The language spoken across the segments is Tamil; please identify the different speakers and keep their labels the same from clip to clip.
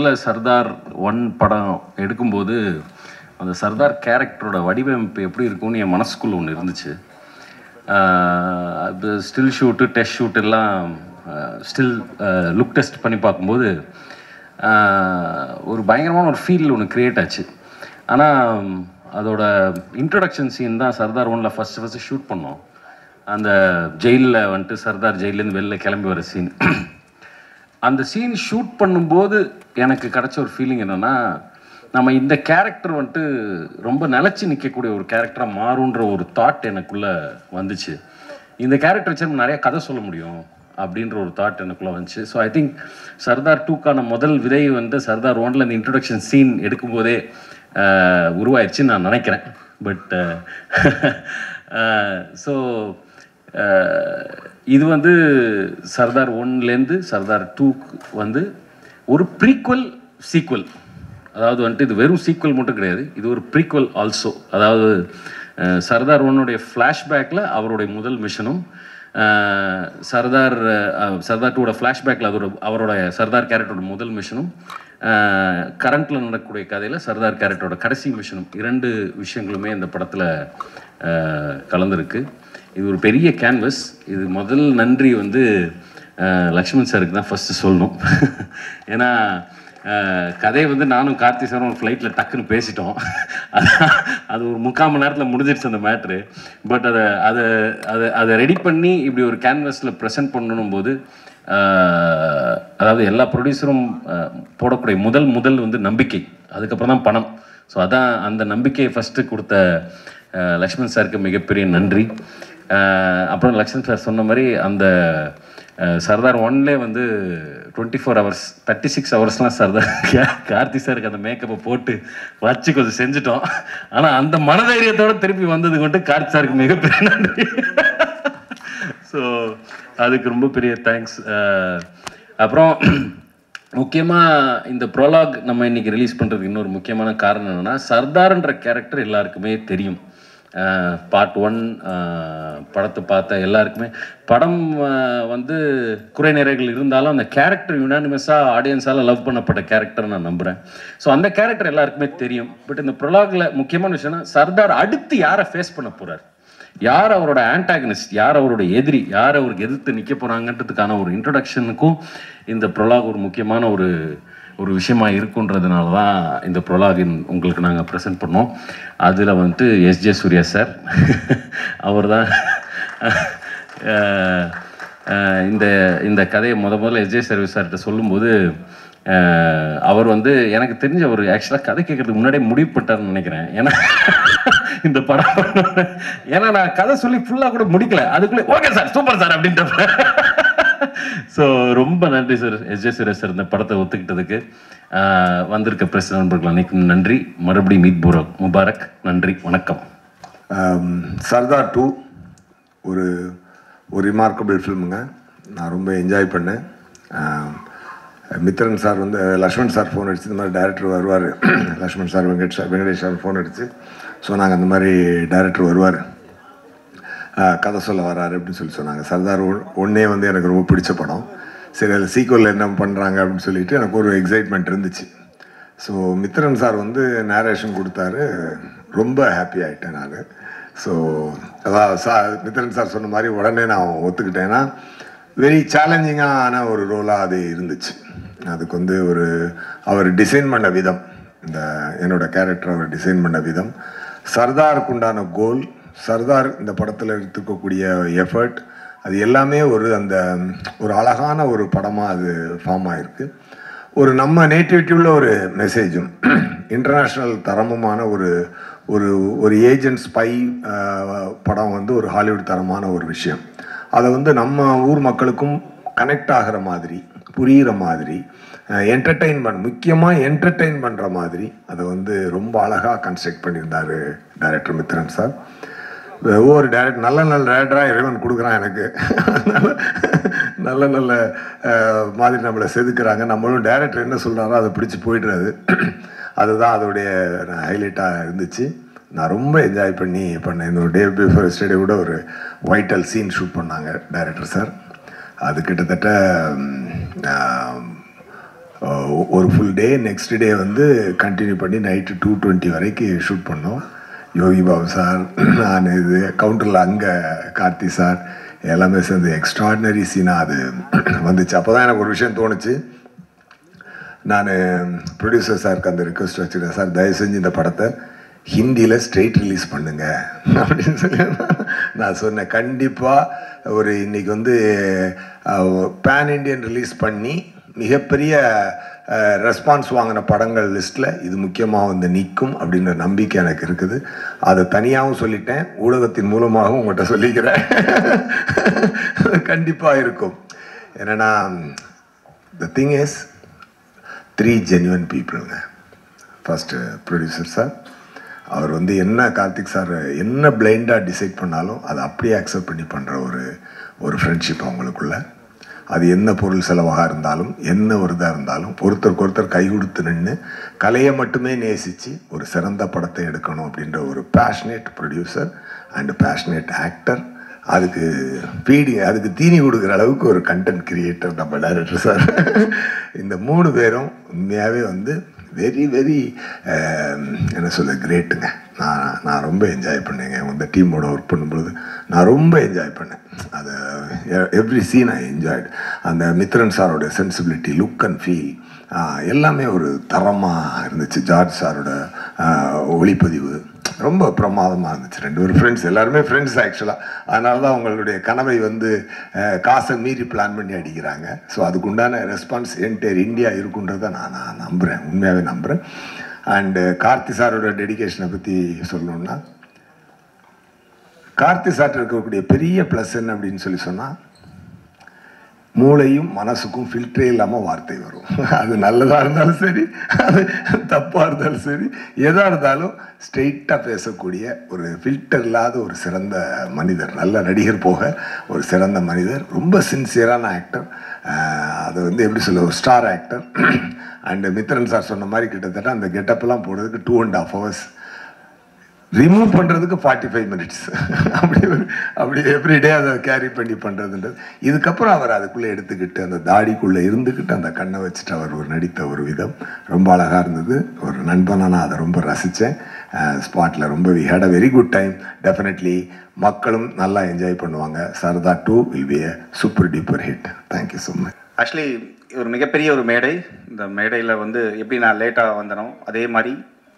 Speaker 1: முதல்ல சர்தார் 1 படம் எடுக்கும்போது அந்த சர்தார் கேரக்டரோட வடிவமைப்பு எப்படி இருக்கும்னு என் மனசுக்குள்ளே ஒன்று இருந்துச்சு. அது ஸ்டில் ஷூட்டு டெஸ்ட் ஷூட் எல்லாம் ஸ்டில் லுக் டெஸ்ட் பண்ணி பார்க்கும்போது ஒரு பயங்கரமான ஒரு ஃபீல் ஒன்று க்ரியேட் ஆச்சு. ஆனால் அதோட இன்ட்ரொடக்ஷன் சீன் தான் சர்தார் 1ல் ஃபஸ்ட்டு ஷூட் பண்ணோம். அந்த ஜெயிலில் வந்துட்டு சர்தார் ஜெயிலேருந்து வெளில கிளம்பி வர சீன். அந்த சீன் ஷூட் பண்ணும்போது எனக்கு கிடச்ச ஒரு ஃபீலிங் என்னென்னா, நம்ம இந்த கேரக்டர் வந்துட்டு ரொம்ப நிலச்சி நிற்கக்கூடிய ஒரு கேரக்டராக மாறுன்ற ஒரு தாட் எனக்குள்ளே வந்துச்சு. இந்த கேரக்டர் வச்சு நிறைய கதை சொல்ல முடியும் அப்படின்ற ஒரு தாட் எனக்குள்ளே வந்துச்சு. ஸோ ஐ திங்க் சர்தார் 2க்கான முதல் விதை வந்து சர்தார் 1ல் இந்த இன்ட்ரொடக்ஷன் சீன் எடுக்கும்போதே உருவாயிடுச்சுன்னு நான் நினைக்கிறேன். பட் ஸோ இது வந்து சர்தார் 1லேருந்து சர்தார் 2க்கு வந்து ஒரு ப்ரீக்வல் சீக்வல். அதாவது வந்துட்டு இது வெறும் சீக்வல் மட்டும் கிடையாது, இது ஒரு ப்ரீக்வல் ஆல்சோ. அதாவது சர்தார் 1உடைய ஃப்ளாஷ்பேக்கில் அவருடைய முதல் மிஷனும், சர்தார் 2ஓட ஃப்ளாஷ்பேக்கில் அவரோட சர்தார் கேரக்டரோட முதல் மிஷனும், கரண்ட்டில் நடக்கக்கூடிய கதையில் சர்தார் கேரக்டரோட கடைசி மிஷனும், 2 விஷயங்களுமே இந்த படத்தில் கலந்துருக்கு. இது ஒரு பெரிய கேன்வஸ். இது முதல் நன்றி வந்து லக்ஷ்மண் சாருக்கு தான் ஃபஸ்ட்டு சொல்லணும். ஏன்னா கதையை வந்து நானும் கார்த்தி சாரும் ஒரு ஃப்ளைட்டில் டக்குன்னு பேசிட்டோம். அது ஒரு 3/4 மணி நேரத்தில் முடிஞ்சிடுச்சு அந்த மேட்ரு. பட் அதை ரெடி பண்ணி இப்படி ஒரு கேன்வஸில் ப்ரெசென்ட் பண்ணணும் போது, அதாவது எல்லா ப்ரொடியூசரும் போடக்கூடிய முதல் வந்து நம்பிக்கை, அதுக்கப்புறம் தான் பணம். ஸோ அதான் அந்த நம்பிக்கையை ஃபஸ்ட்டு கொடுத்த லக்ஷ்மண் சாருக்கு மிகப்பெரிய நன்றி. அப்புறம் லக்ஷ்மண் சார் சொன்ன மாதிரி அந்த சர்தார் 1லே வந்து 24 hours 36 hours சர்தார் கார்த்தி சாருக்கு அந்த மேக்கப்பை போட்டு வச்சு கொஞ்சம் செஞ்சுட்டோம். ஆனால் அந்த மனதைரியத்தோடு திருப்பி வந்ததுக்கு மட்டும் கார்த்தி சாருக்கு மிகப்பெரிய நன்றி. ஸோ அதுக்கு ரொம்ப பெரிய தேங்க்ஸ். அப்புறம் முக்கியமாக இந்த ப்ரோலாக் நம்ம இன்றைக்கி ரிலீஸ் பண்ணுறதுக்கு இன்னொரு முக்கியமான காரணம் என்னென்னா, சர்தார்ன்ற கேரக்டர் எல்லாருக்குமே தெரியும். பார்ட் 1 படத்தை பார்த்த எல்லாருக்குமே படம் வந்து குறை நிறைகள் இருந்தாலும் அந்த கேரக்டர் யுனானிமஸாக ஆடியன்ஸால் லவ் பண்ணப்பட்ட கேரக்டர் நான் நம்புகிறேன். ஸோ அந்த கேரக்டர் எல்லாருக்குமே தெரியும். பட் இந்த ப்ரொலாகில் முக்கியமான விஷயம்னா, சர்தார் அடுத்து யாரை ஃபேஸ் பண்ண போகிறார், யார் அவரோட ஆன்டாகனிஸ்ட், யார் அவரோட எதிரி, யார் அவருக்கு எதிர்த்து நிற்க போகிறாங்கன்றதுக்கான ஒரு இன்ட்ரொடக்ஷனுக்கும் இந்த ப்ரொலாக் ஒரு முக்கியமான ஒரு விஷயமா இருக்குன்றதுனால தான் இந்த ப்ரொலாகின் உங்களுக்கு நாங்கள் ப்ரெசென்ட் பண்ணோம். அதில் வந்துட்டு எஸ்ஜே சூர்யா சார் அவர் தான் இந்த கதையை முதல்ல எஸ்ஜே சர்வீஸ் சார்கிட்ட சொல்லும்போது, அவர் வந்து எனக்கு தெரிஞ்ச ஒரு ஆக்சுவலாக கதை கேட்கறதுக்கு முன்னாடியே முடிவு பண்ணிட்டார்னு நினைக்கிறேன். ஏன்னா இந்த படம் ஏன்னா நான் கதை சொல்லி ஃபுல்லாக கூட முடிக்கல, அதுக்குள்ளே ஓகே சார் சூப்பர் சார் அப்படின்ற. ஸோ ரொம்ப நன்றி சார் எஸ்ஜே சூர்யா சார் இந்த படத்தை ஒத்துக்கிட்டதுக்கு. வந்திருக்க பிரஸ் நண்பர்கள் அனைக்கும் நன்றி. மறுபடியும் மீட் முபாரக். நன்றி, வணக்கம்.
Speaker 2: சர்தார் 2 ஒரு ரிமார்க்கபிள் ஃபில்முங்க. நான் ரொம்ப என்ஜாய் பண்ணேன். மித்ரன் சார் வந்து லக்ஷ்மண் சார் ஃபோன் அடிச்சு இந்த மாதிரி டைரக்டர் வருவார், Lakshman sir Venkatesh sir phone அடிச்சு சொன்னாங்க இந்த மாதிரி டைரக்டர் வருவார், கதை சொல்ல வராரு அப்படின்னு சொன்னாங்க. சர்தார் 1 வந்து எனக்கு ரொம்ப பிடிச்ச படம். சரி அதில் சீக்வல் என்ன பண்ணுறாங்க அப்படின்னு சொல்லிட்டு எனக்கு ஒரு எக்ஸைட்மெண்ட் இருந்துச்சு. ஸோ மித்ரன் சார் வந்து நேரேஷன் கொடுத்தாரு, ரொம்ப ஹாப்பி ஆகிட்டேன் நான். ஸோ அதான் மித்ரன் சார் சொன்ன மாதிரி உடனே நான் ஒத்துக்கிட்டேன்னா, வெரி சேலஞ்சிங்கான ஒரு ரோலாக அது இருந்துச்சு. அதுக்கு வந்து அவர் டிசைன் பண்ண விதம், இந்த என்னோடய கேரக்டர் அவர் டிசைன் பண்ண விதம், சர்தாருக்கு உண்டான கோல், சர்தார் இந்த படத்தில் எடுத்துக்கக்கூடிய எஃபர்ட், அது எல்லாமே ஒரு அழகான ஒரு படமாக அது ஃபார்ம் ஆகிருக்கு. நம்ம நேட்டிவிட்டியுள்ள ஒரு மெசேஜும், இன்டர்நேஷ்னல் தரமுமான ஒரு ஏஜென்ட் ஸ்பை படம் வந்து ஒரு ஹாலிவுட் தரமான ஒரு விஷயம். அதை வந்து நம்ம ஊர் மக்களுக்கும் கனெக்ட் ஆகிற மாதிரி, புரிகிற மாதிரி, முக்கியமாக என்டர்டெயின் பண்ணுற மாதிரி அதை வந்து ரொம்ப அழகாக கன்ஸ்ட்ரக்ட் பண்ணியிருந்தார் டைரக்டர் மித்ரன் சார். ஒவ்வொரு டைரக்டர் நல்ல டைரக்டராக இறைவன் கொடுக்குறான் எனக்கு. நல்ல மாதிரி நம்மளை செதுக்குறாங்க. நம்மளும் டைரக்டர் என்ன சொல்கிறாரோ அதை பிடிச்சி போய்டுறது. அதுதான் அதோடைய ஹைலைட்டாக இருந்துச்சு. நான் ரொம்ப என்ஜாய் பண்ணேன். இந்த டே பிஃபோர் எஸ்டர்டே கூட ஒரு வைட்டல் சீன் ஷூட் பண்ணாங்க டைரக்டர் சார். அது கிட்டத்தட்ட ஒரு ஃபுல் டே, நெக்ஸ்ட் டே வந்து கண்டினியூ பண்ணி நைட்டு 2:20 வரைக்கும் ஷூட் பண்ணோம். யோகி பாபு சார், நான் இது கவுண்டரில் அங்கே கார்த்தி சார் எல்லாமே சேர்ந்து எக்ஸ்ட்ராடினரி சீனாக அது வந்துச்சு. அப்போ தான் எனக்கு ஒரு விஷயம் தோணுச்சு. நான் ப்ரொடியூசர் சாருக்கு அந்த ரிக்வெஸ்ட் வச்சுருக்கேன், சார் தயவு செஞ்சு இந்த படத்தை ஹிந்தியில் ஸ்ட்ரெயிட் ரிலீஸ் பண்ணுங்க அப்படின்னு சொல்லி நான் சொன்னேன். கண்டிப்பாக ஒரு இன்றைக்கி வந்து பேன் இண்டியன் ரிலீஸ் பண்ணி மிகப்பெரிய ரெஸ்பான்ஸ் வாங்கின படங்கள் லிஸ்ட்டில் இது முக்கியமாக வந்து நிற்கும் அப்படின்ற நம்பிக்கை எனக்கு இருக்குது. அதை தனியாகவும் சொல்லிட்டேன், ஊடகத்தின் மூலமாகவும் உங்கள்கிட்ட சொல்லிக்கிறேன். கண்டிப்பாக இருக்கும். என்னென்னா த திங் இஸ் 3 ஜென்யூன் பீப்புளுங்க. ஃபஸ்ட்டு ப்ரொடியூசர் சார், அவர் வந்து என்ன கார்த்திக் சார் என்ன பிளைண்டாக டிசைட் பண்ணாலும் அதை அப்படியே அக்செப்ட் பண்ணி பண்ணுற ஒரு ஃப்ரெண்ட்ஷிப் அவங்களுக்குள்ள. அது என்ன பொருள் செலவாக இருந்தாலும் என்ன ஒரு இதாக இருந்தாலும் ஒருத்தருக்கு ஒருத்தர் கை கொடுத்து நின்று கலையை மட்டுமே நேசித்து ஒரு சிறந்த படத்தை எடுக்கணும் அப்படின்ற ஒரு passionate producer and passionate actor. அதுக்கு அதுக்கு தீனி கொடுக்குற அளவுக்கு ஒரு கண்டென்ட் கிரியேட்டர் நம்ம டைரக்டர் சார். இந்த 3 பேரும் உண்மையாகவே வந்து வெரி வெரி என்ன சொல்ல கிரேட்டுங்க. நான் ரொம்ப என்ஜாய் பண்ணேங்க இந்த டீமோட ஒர்க் பண்ணும்பொழுது. நான் ரொம்ப என்ஜாய் பண்ணேன். அது எவ்ரி சீன் ஐ என்ஜாய்டு. அந்த மித்ரன் சாரோட சென்சிபிலிட்டி, லுக் அண்ட் ஃபீல் எல்லாமே ஒரு தரமாக இருந்துச்சு. ஜார்ஜ் சாரோட ஒளிப்பதிவு ரொம்ப பிரமாதமாக இருந்துச்சு. 2 பேரும் ஃப்ரெண்ட்ஸ், எல்லாருமே ஃப்ரெண்ட்ஸ் ஆக்சுவலாக. அதனால தான் அவங்களுடைய கனவை வந்து காசை மீறி பிளான் பண்ணி அடிக்கிறாங்க. ஸோ அதுக்குண்டான ரெஸ்பான்ஸ் என்டையர் இந்தியா இருக்குன்றதை நான் நம்புகிறேன், உண்மையாகவே நம்புகிறேன். அண்டு கார்த்தி சாரோட டெடிகேஷனை பற்றி சொல்லணுன்னா, கார்த்தி சார்ட்ட இருக்கக்கூடிய பெரிய ப்ளஸ் என்ன அப்படின்னு சொல்லி சொன்னால், மூளையும் மனசுக்கும் ஃபில்டரே இல்லாமல் வார்த்தை வரும். அது நல்லதாக இருந்தாலும் சரி, அது தப்பாக இருந்தாலும் சரி, எதாக இருந்தாலும் ஸ்ட்ரெயிட்டாக பேசக்கூடிய ஒரு ஃபில்டர் இல்லாத ஒரு சிறந்த மனிதர், நல்ல நடிகர் போக ஒரு சிறந்த மனிதர், ரொம்ப சின்சியரான ஆக்டர். அது வந்து எப்படி சொல்ல, ஒரு star actor. And Mithran sir சொன்ன மாதிரி கிட்டத்தட்ட அந்த கெட்டப்பெல்லாம் போடுறதுக்கு 2.5 hours, ரிமூவ் பண்ணுறதுக்கு 45 minutes. அப்படி எவ்ரிடே அதை கேரி பண்ணி பண்ணுறதுன்றது. இதுக்கப்புறம் அவர் அதுக்குள்ளே எடுத்துக்கிட்டு அந்த தாடிக்குள்ளே இருந்துக்கிட்டு அந்த கண்ணை வச்சுட்டு அவர் நடித்த ஒரு விதம் ரொம்ப அழகாக இருந்தது. ஒரு நண்பனாக நான் அதை ரொம்ப ரசித்தேன். ஸ்பாட்டில் ரொம்ப we had a very good time. Definitely மக்களும் நல்லா என்ஜாய் பண்ணுவாங்க. Sardar 2 will be a super duper hit. Thank you so much.
Speaker 3: Actually ஒரு மிகப்பெரிய ஒரு மேடை. இந்த மேடையில் வந்து எப்படி நான் லேட்டாக வந்தனோ அதே மாதிரி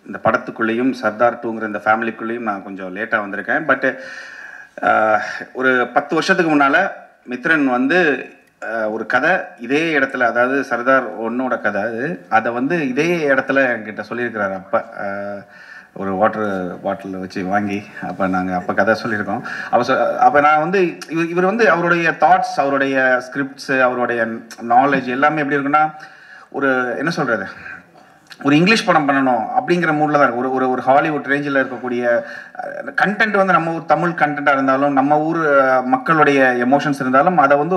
Speaker 3: இந்த படத்துக்குள்ளேயும் சர்தார் 2ங்கிற இந்த ஃபேமிலிக்குள்ளேயும் நான் கொஞ்சம் லேட்டாக வந்திருக்கேன். பட்டு ஒரு 10 வருஷத்துக்கு முன்னால் மித்ரன் வந்து ஒரு கதை இதே இடத்துல, அதாவது சர்தார் 1ஓட கதை அதை வந்து இதே இடத்துல என்கிட்ட சொல்லியிருக்கிறாரு. அப்போ ஒரு வாட்டர் பாட்டில் வச்சு வாங்கி அப்போ கதை சொல்லியிருக்கோம். அப்போ நான் வந்து இவர் வந்து அவருடைய தாட்ஸ், அவருடைய ஸ்கிரிப்ட்ஸு, அவருடைய நாலேஜ் எல்லாமே எப்படி இருக்குன்னா, ஒரு என்ன சொல்கிறது, ஒரு இங்கிலீஷ் படம் பண்ணணும் அப்படிங்கிற மூடில் தான் இருக்கும். ஒரு ஹாலிவுட் ரேஞ்சில் இருக்கக்கூடிய கண்டென்ட் வந்து நம்ம ஊர் தமிழ் கண்டென்ட்டாக இருந்தாலும், நம்ம ஊர் மக்களுடைய எமோஷன்ஸ் இருந்தாலும், அதை வந்து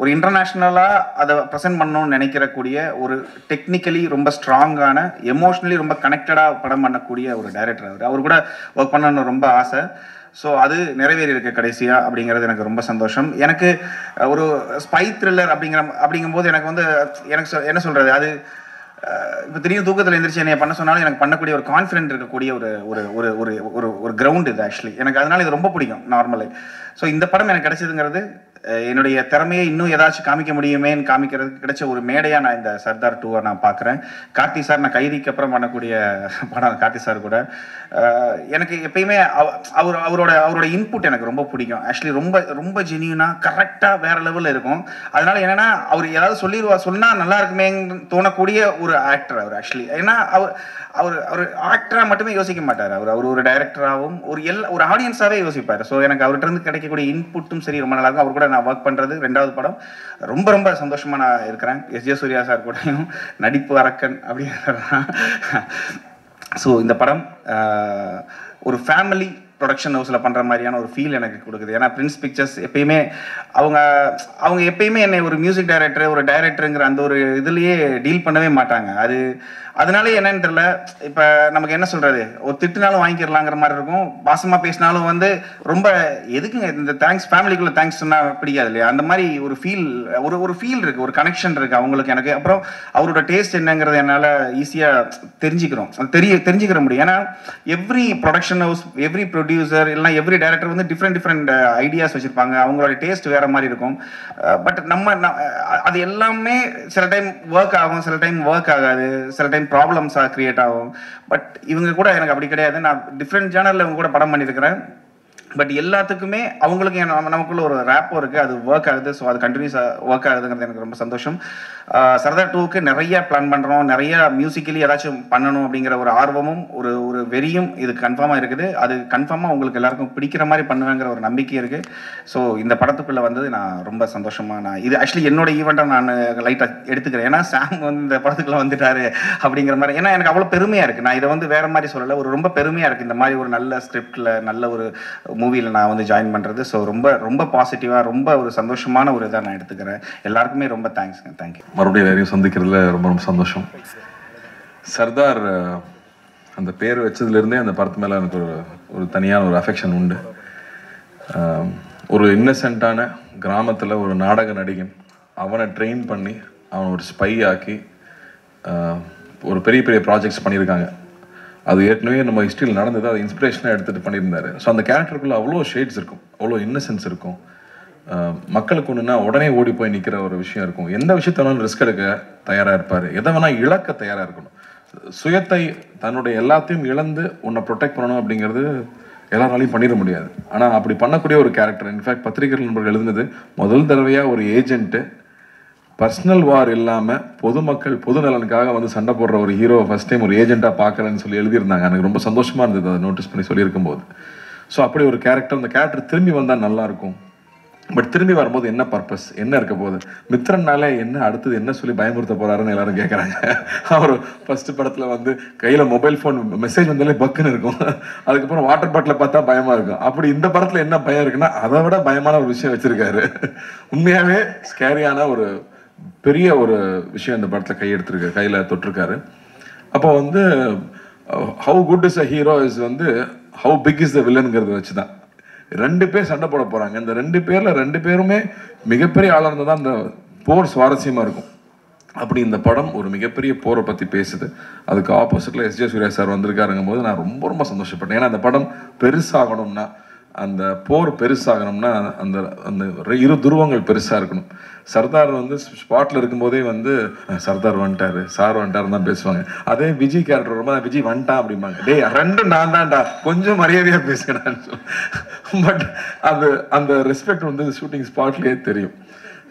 Speaker 3: ஒரு இன்டர்நேஷ்னலாக அதை ப்ரெசென்ட் பண்ணணும்னு நினைக்கிறக்கூடிய ஒரு டெக்னிக்கலி ரொம்ப ஸ்ட்ராங்கான, எமோஷ்னலி ரொம்ப கனெக்டடாக படம் பண்ணக்கூடிய ஒரு டைரக்டர். அவர் கூட ஒர்க் பண்ணணும்னு ரொம்ப ஆசை. ஸோ அது நிறைவேறி இருக்கு கடைசியாக, அப்படிங்கிறது எனக்கு ரொம்ப சந்தோஷம். எனக்கு ஒரு ஸ்பை த்ரில்லர் அப்படிங்கும்போது எனக்கு வந்து என்ன சொல்கிறது, அது இப்போ திடீர்னு தூக்கத்தில் எந்திரிச்சு என்னை பண்ண சொன்னாலும் எனக்கு பண்ணக்கூடிய ஒரு கான்ஃபிடென்ட் இருக்கக்கூடிய ஒரு கிரவுண்ட் இது. ஆக்சுவலி எனக்கு அதனால இது ரொம்ப பிடிக்கும் நார்மலி. ஸோ இந்த படம் எனக்கு கிடைச்சதுங்கிறது என்னுடைய திறமையை இன்னும் ஏதாச்சும் காமிக்க முடியுமேன்னு காமிக்கிறதுக்கு கிடைச்ச ஒரு மேடையாக நான் இந்த சர்தார் 2-ஐ நான் பார்க்குறேன். கார்த்தி சார், நான் கைதிக்கு அப்புறம் பண்ணக்கூடிய படம் கார்த்தி சார் கூட. எனக்கு எப்பயுமே அவரோட இன்புட் எனக்கு ரொம்ப பிடிக்கும். ஆக்சுவலி ரொம்ப ஜெனியூனாக கரெக்டாக வேற லெவலில் இருக்கும். அதனால என்னன்னா, அவர் ஏதாவது சொன்னால் நல்லா இருக்குமேன்னு தோணக்கூடிய ஒரு ஆக்டர் அவர். ஆக்சுவலி ஏன்னா அவர் ஆக்டராக மட்டுமே யோசிக்க மாட்டார். அவர் ஒரு டைரக்டராகவும் ஒரு ஆடியன்ஸாகவே யோசிப்பார். ஸோ எனக்கு அவர்கிட்ட இருந்து கிடைக்கக்கூடிய இன்புட்டும் சரி ரொம்ப நல்லா இருக்கும். அவர் கூட நான் ஒர்க் பண்ணுறது 2வது படம் ரொம்ப சந்தோஷமாக நான் இருக்கிறேன். எஸ்.ஜே. சூர்யா சார் கூடயும் நடிப்பு அரக்கன் அப்படின்னா. ஸோ இந்த படம் ஒரு ஃபேமிலி ப்ரொடக்ஷன் ஹவுஸில் பண்ணுற மாதிரியான ஒரு ஃபீல் எனக்கு கொடுக்குது. ஏன்னா பிரின்ஸ் பிக்சர்ஸ் எப்பயுமே அவங்க எப்பயுமே என்னை ஒரு மியூசிக் டைரக்டர், ஒரு டைரக்டருங்கிற அந்த ஒரு இதுலேயே டீல் பண்ணவே மாட்டாங்க. அதனால என்னன்னு தெரியல, இப்போ நமக்கு என்ன சொல்கிறது, ஒரு திட்டுனாலும் வாங்கிக்கிறலாங்கிற மாதிரி இருக்கும், பாசமாக பேசினாலும் வந்து ரொம்ப எதுக்குங்க இந்த தேங்க்ஸ் ஃபேமிலிக்குள்ளே தேங்க்ஸ் சொன்னால் பிடிக்காது இல்லையா, அந்த மாதிரி ஒரு ஃபீல் ஒரு ஃபீல் இருக்குது, ஒரு கனெக்ஷன் இருக்குது அவங்களுக்கு எனக்கு. அப்புறம் அவரோட டேஸ்ட் என்னங்கிறது என்னால் ஈஸியாக தெரிஞ்சுக்கிறோம், தெரிஞ்சுக்கிற முடியும். ஏன்னா every production house, every producer இல்லைனா எவ்ரி டைரக்டர் வந்து டிஃப்ரெண்ட் ஐடியாஸ் வச்சுருப்பாங்க, அவங்களோட டேஸ்ட் வேறு மாதிரி இருக்கும். பட் அது எல்லாமே சில டைம் ஒர்க் ஆகும், சில டைம் ஒர்க் ஆகாது, சில டைம் ப்ராப்ளம்ஸாக க்ரியேட் ஆகும். பட் இவங்க கூட எனக்கு அப்படி கிடையாது. நான் டிஃப்ரெண்ட் ஜேனரில் இவங்க கூட படம் பண்ணியிருக்கிறேன். பட் எல்லாத்துக்குமே அவங்களுக்கு நமக்குள்ள ஒரு ரேப்போ இருக்குது, அது ஒர்க் ஆகுது. ஸோ அது கண்டினியூஸாக ஒர்க் ஆகுதுங்கிறது எனக்கு ரொம்ப சந்தோஷம். சர்தார் 2க்கு நிறைய பிளான் பண்ணுறோம், நிறைய மியூசிக்கலி ஏதாச்சும் பண்ணணும் அப்படிங்கிற ஒரு ஆர்வமும் ஒரு வெறியும் இது கன்ஃபார்மாக இருக்குது. அது கன்ஃபார்மாக உங்களுக்கு எல்லாருக்கும் பிடிக்கிற மாதிரி பண்ணுவேங்கிற ஒரு நம்பிக்கை இருக்குது. ஸோ இந்த படத்துக்குள்ளே வந்தது நான் ரொம்ப சந்தோஷமாக, இது ஆக்சுவலி என்னோட ஈவெண்ட்டை நான் லைட்டாக எடுத்துக்கிறேன். ஏன்னா சாம் வந்து இந்த படத்துக்குள்ளே வந்துட்டாரு அப்படிங்கிற மாதிரி. ஏன்னா எனக்கு அவ்வளோ பெருமையாக இருக்குது. நான் இதை வந்து வேறு மாதிரி சொல்லலை, ரொம்ப பெருமையாக இருக்குது இந்த மாதிரி ஒரு நல்ல ஸ்கிரிப்டில் நல்ல ஒரு மூவியில் நான் வந்து ஜாயின் பண்ணுறது. ஸோ ரொம்ப பாசிட்டிவாக ரொம்ப ஒரு சந்தோஷமான ஒரு இதாக நான் எடுத்துக்கிறேன். எல்லாருக்குமே ரொம்ப தேங்க்ஸ்ங்க. தேங்க்யூ.
Speaker 4: மறுபடியும் எல்லாரையும் சந்திக்கிறதுல ரொம்ப சந்தோஷம். சர்தார் அந்த பேர் வச்சதுலேருந்தே அந்த படத்து மேலே எனக்கு ஒரு தனியான ஒரு அஃபெக்ஷன் உண்டு. ஒரு இன்னசென்ட்டான கிராமத்தில் ஒரு நாடக நடிகன், அவனை ட்ரெயின் பண்ணி அவனை ஒரு ஸ்பை ஆக்கி ஒரு பெரிய ப்ராஜெக்ட்ஸ் பண்ணியிருக்காங்க. அது ஏற்கனவே நம்ம ஹிஸ்ட்ரியில் நடந்தது, அதை இன்ஸ்பிரேஷனாக எடுத்துகிட்டு பண்ணியிருந்தாரு. ஸோ அந்த கேரக்டருக்குள்ளே அவ்வளோ ஷேட்ஸ் இருக்கும், அவ்வளோ இன்னசென்ஸ் இருக்கும். மக்களுக்கு ஒன்றுனா உடனே ஓடி போய் நிற்கிற ஒரு விஷயம் இருக்கும். எந்த விஷயத்தாலும் ரிஸ்க் எடுக்க தயாராக இருப்பார், எதை வேணால் இழக்க தயாராக இருக்கணும். சுயத்தை தன்னுடைய எல்லாத்தையும் இழந்து உன்னை ப்ரொடெக்ட் பண்ணணும் அப்படிங்கிறது எல்லாராலையும் பண்ணிட முடியாது. ஆனால் அப்படி பண்ணக்கூடிய ஒரு கேரக்டர். இன்ஃபேக்ட் பத்திரிகை நண்பர்கள் எழுதுனது முதல் தடவையாக ஒரு ஏஜென்ட்டு பர்சனல் வார் இல்லாமல் பொதுமக்கள் பொது நலனுக்காக வந்து சண்டை போடுற ஒரு ஹீரோவை ஃபஸ்ட் டைம் ஒரு ஏஜென்ட்டாக பார்க்குறேன்னு சொல்லி எழுதியிருந்தாங்க. எனக்கு ரொம்ப சந்தோஷமாக இருந்தது அதை நோட்டீஸ் பண்ணி சொல்லியிருக்கும் போது. ஸோ அப்படி ஒரு கேரக்டர், அந்த கேரக்டர் திரும்பி வந்தால் நல்லாயிருக்கும். பட் திரும்பி வரும்போது என்ன பர்பஸ், என்ன இருக்க போகுது, மித்ரன்னாலே என்ன அடுத்தது என்ன சொல்லி பயமுறுத்த போகிறாருன்னு எல்லாரும் கேட்குறாங்க. அவர் ஃபஸ்ட்டு படத்தில் வந்து கையில் மொபைல் ஃபோன் மெசேஜ் வந்தாலே பக்குன்னு இருக்கும், அதுக்கப்புறம் வாட்டர் பாட்டில் பார்த்தா பயமாக இருக்கும். அப்படி இந்த படத்தில் என்ன பயம் இருக்குன்னா அதை விட பயமான ஒரு விஷயம் வச்சுருக்காரு. உண்மையாகவே ஸ்கேரியான ஒரு பெரிய ஒரு விஷயம் இந்த படத்தில் கையில் தொட்டிருக்காரு. அப்போ வந்து how good is a hero is வந்து ஹவு பிக் இஸ் த வில்லனுங்கிறத வச்சு தான் 2 பேர் சண்டை போட போகிறாங்க. இந்த 2 பேரில் 2 பேருமே மிகப்பெரிய ஆளாக இருந்தால் தான் அந்த போர் சுவாரஸ்யமாக இருக்கும். அப்படி இந்த படம் ஒரு மிகப்பெரிய போரை பற்றி பேசுது. அதுக்கு ஆப்போசிட்டில் எஸ்.ஜே. சூர்யா சார் வந்திருக்காருங்கும் போது நான் ரொம்ப சந்தோஷப்பட்டேன். ஏன்னா அந்த படம் பெருசாகணும்னா, அந்த போர் பெருசாகணும்னா அந்த அந்த இரு துருவங்கள் பெருசாக இருக்கணும். சர்தார் வந்து ஸ்பாட்டில் இருக்கும்போதே வந்து சர்தார் வந்துட்டாரு, சார் வந்துட்டாருன்னு தான் பேசுவாங்க. அதே விஜய் கேரக்டர் ரொம்ப விஜய் வந்துட்டான் அப்படிம்பாங்க. டேய் 2 நான் தான்டா, கொஞ்சம் மரியாதையாக பேசுகிறான்னு சொல்லி. பட் அது அந்த ரெஸ்பெக்ட் வந்து ஷூட்டிங் ஸ்பாட்லேயே தெரியும்.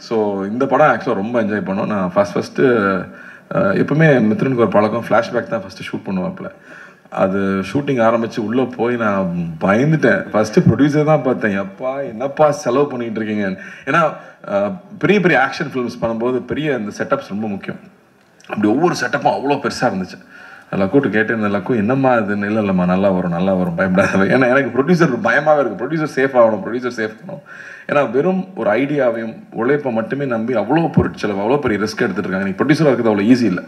Speaker 4: ஸோ இந்த படம் ஆக்சுவலாக ரொம்ப என்ஜாய் பண்ணோம். நான் ஃபஸ்ட்டு எப்பவுமே மித்ரனுக்கு ஒரு பழக்கம், ஃப்ளாஷ்பேக் தான் ஃபஸ்ட்டு ஷூட் பண்ணுவாப்புல. அது ஷூட்டிங் ஆரம்பித்து உள்ளே போய் நான் பயந்துட்டேன். ஃபஸ்ட்டு ப்ரொடியூசர் தான் பார்த்தேன், எப்பா என்னப்பா செலவு பண்ணிகிட்டு இருக்கீங்க. ஏன்னா பெரிய ஆக்ஷன் ஃபிலிம்ஸ் பண்ணும்போது பெரிய இந்த செட்டப்ஸ் ரொம்ப முக்கியம். அப்படி ஒவ்வொரு செட்டப்பும் அவ்வளோ பெருசாக இருந்துச்சு. லக்கூட்டு கேட்டேன், லக்கு என்னம்மா இதுன்னு. இல்லைம்மா நல்லா வரும் பயப்படாத. ஏன்னா எனக்கு ப்ரொடியூசர் பயமாகவே இருக்குது, ப்ரொடியூசர் சேஃப் ஆகணும். ஏன்னா வெறும் ஒரு ஐடியாவையும் உழைப்பை மட்டுமே நம்பி அவ்வளோ பொருட்செலவு, அவ்வளோ பெரிய ரிஸ்க் எடுத்துகிட்டு இருக்காங்க. நீ ப்ரொடியூசராக இருக்கிறது அவ்வளோ ஈஸி இல்லை.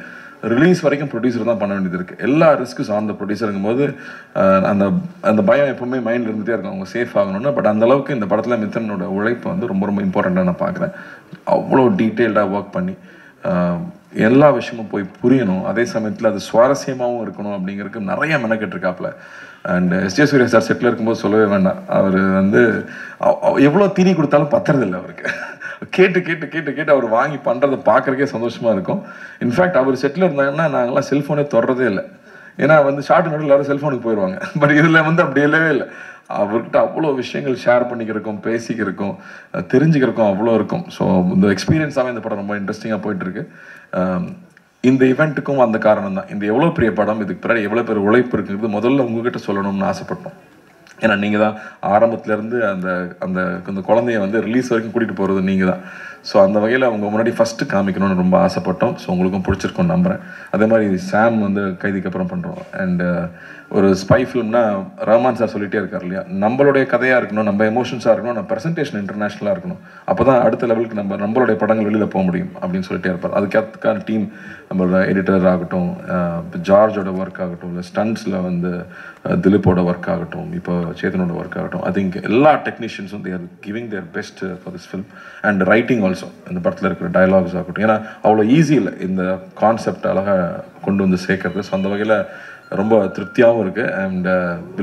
Speaker 4: ரிலீஸ் வரைக்கும் ப்ரொடியூசர் தான் பண்ண வேண்டியது இருக்குது. எல்லா ரிஸ்க்கும் சார்ந்த ப்ரொடியூசருங்கும் போது அந்த பயம் எப்பவுமே மைண்டில் இருந்துகிட்டே இருக்கும், அவங்க சேஃப் ஆகணும்னு. பட் அந்தளவுக்கு இந்த படத்தில் மித்ரனோட உழைப்பு வந்து ரொம்ப இம்பார்ட்டண்ட்டாக நான் பார்க்குறேன். அவ்வளோ டீட்டெயில்டாக ஒர்க் பண்ணி எல்லா விஷயமும் போய் புரியணும், அதே சமயத்தில் அது சுவாரஸ்யமாகவும் இருக்கணும் அப்படிங்கிறதுக்கு நிறைய மெனக்கெட்டுருக்காப்புல. அண்ட் எஸ்.ஜே. சூர்யா சார் செட்டில் இருக்கும்போது சொல்லவே வேண்டாம், அவர் வந்து எவ்வளோ தீனி கொடுத்தாலும் பத்துறதில்லை அவருக்கு. கேட்டு அவர் வாங்கி பண்ணுறதை பார்க்குறக்கே சந்தோஷமாக இருக்கும். இன்ஃபேக்ட் அவர் செட்டில் இருந்தாங்கன்னா நாங்களாம் செல்ஃபோனே தொடரதே இல்லை. ஏன்னா வந்து ஷார்ட் நோட்டில் எல்லாரும் செல்ஃபோனுக்கு போயிடுவாங்க. பட் இதில் வந்து அப்படி இல்லவே இல்லை. அவர்கிட்ட அவ்வளோ விஷயங்கள் ஷேர் பண்ணிக்கிறக்கும், பேசிக்கிறக்கும், தெரிஞ்சுக்கிறக்கும் அவ்வளோ இருக்கும். ஸோ இந்த எக்ஸ்பீரியன்ஸாகவே இந்த படம் ரொம்ப இன்ட்ரெஸ்டிங்காக போயிட்டுருக்கு. இந்த இவெண்ட்டுக்கும் அந்த காரணம் தான். இந்த எவ்வளோ பெரிய படம், இதுக்கு பின்னாடி எவ்வளோ பெரிய உழைப்பு இருக்குங்கிறது முதல்ல உங்ககிட்ட சொல்லணும்னு ஆசைப்பட்டோம். ஏன்னா நீங்கள் தான் ஆரம்பத்துலேருந்து அந்த அந்த அந்த குழந்தைய வந்து ரிலீஸ் வரைக்கும் கூட்டிகிட்டு போகிறது நீங்கள் தான். ஸோ அந்த வகையில் அவங்க முன்னாடி ஃபஸ்ட்டு காமிக்கணும்னு ரொம்ப ஆசைப்பட்டோம். ஸோ உங்களுக்கும் பிடிச்சிருக்கோன்னு நம்புகிறேன். அதே மாதிரி சாம் வந்து கைதிக்கு அப்புறம் பண்ணுறோம். அண்டு ஒரு ஸ்பை ஃபிலிம்னா ரஹ்மான் சார் சொல்லிகிட்டே இருக்கார் இல்லையா, நம்மளுடைய கதையாக இருக்கணும், நம்ம எமோஷன்ஸாக இருக்கணும், நம்ம ப்ரெசன்டேஷன் இன்டர்நேஷ்னலாக இருக்கணும். அப்போ தான் அடுத்த லெவலுக்கு நம்மளுடைய படங்கள் வெளியில் போக முடியும் அப்படின்னு சொல்லிட்டே இருப்பார். அதுக்கான டீம் நம்மளோட எடிட்டர் ஆகட்டும், ஜார்ஜோட ஒர்க் ஆகட்டும், இல்லை ஸ்டண்ட்ஸில் வந்து திலீப்போட ஒர்க் ஆகட்டும், இப்போ சேதனோட ஒர்க் ஆகட்டும், ஐ திங்க் எல்லா டெக்னீஷியன்ஸும் they are giving their best for this film. And writing also, இந்த படத்தில் இருக்கிற டயலாக்ஸ் ஆகட்டும், ஏன்னா அவ்வளோ ஈஸி இல்லை இந்த கான்செப்ட் அழகாக கொண்டு வந்து சேர்க்கறது. ஸோ அந்த வகையில் ரொம்ப திருப்தியாகவும் இருக்குது. And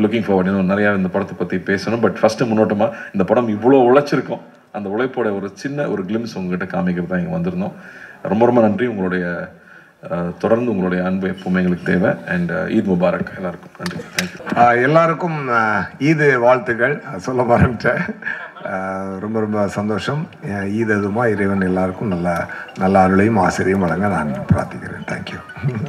Speaker 4: looking forward. இன்னும் நிறையா இந்த படத்தை பற்றி பேசணும். பட் ஃபஸ்ட்டு முன்னோட்டமாக இந்த படம் இவ்வளோ உழைச்சிருக்கோம், அந்த உழைப்போட ஒரு சின்ன ஒரு கிளிம்ஸ் உங்ககிட்ட காமிக்கிறது தான் இங்கே வந்திருந்தோம். ரொம்ப ரொம்ப நன்றி. உங்களுடைய தொடர்ந்து உங்களுடைய அன்பு எப்பவுமே எங்களுக்கு தேவை. அண்ட் ஈத் முபாரக் எல்லாருக்கும். நன்றி. தேங்க்யூ.
Speaker 2: எல்லாருக்கும் ஈது வாழ்த்துக்கள் சொல்ல மறந்துட்டேன். ரொம்ப ரொம்ப சந்தோஷம். ஈத் அதுமா இறைவன் எல்லாருக்கும் நல்ல நல்ல அருளையும் ஆசிரியம் வழங்க நான் பிரார்த்திக்கிறேன். தேங்க்யூ.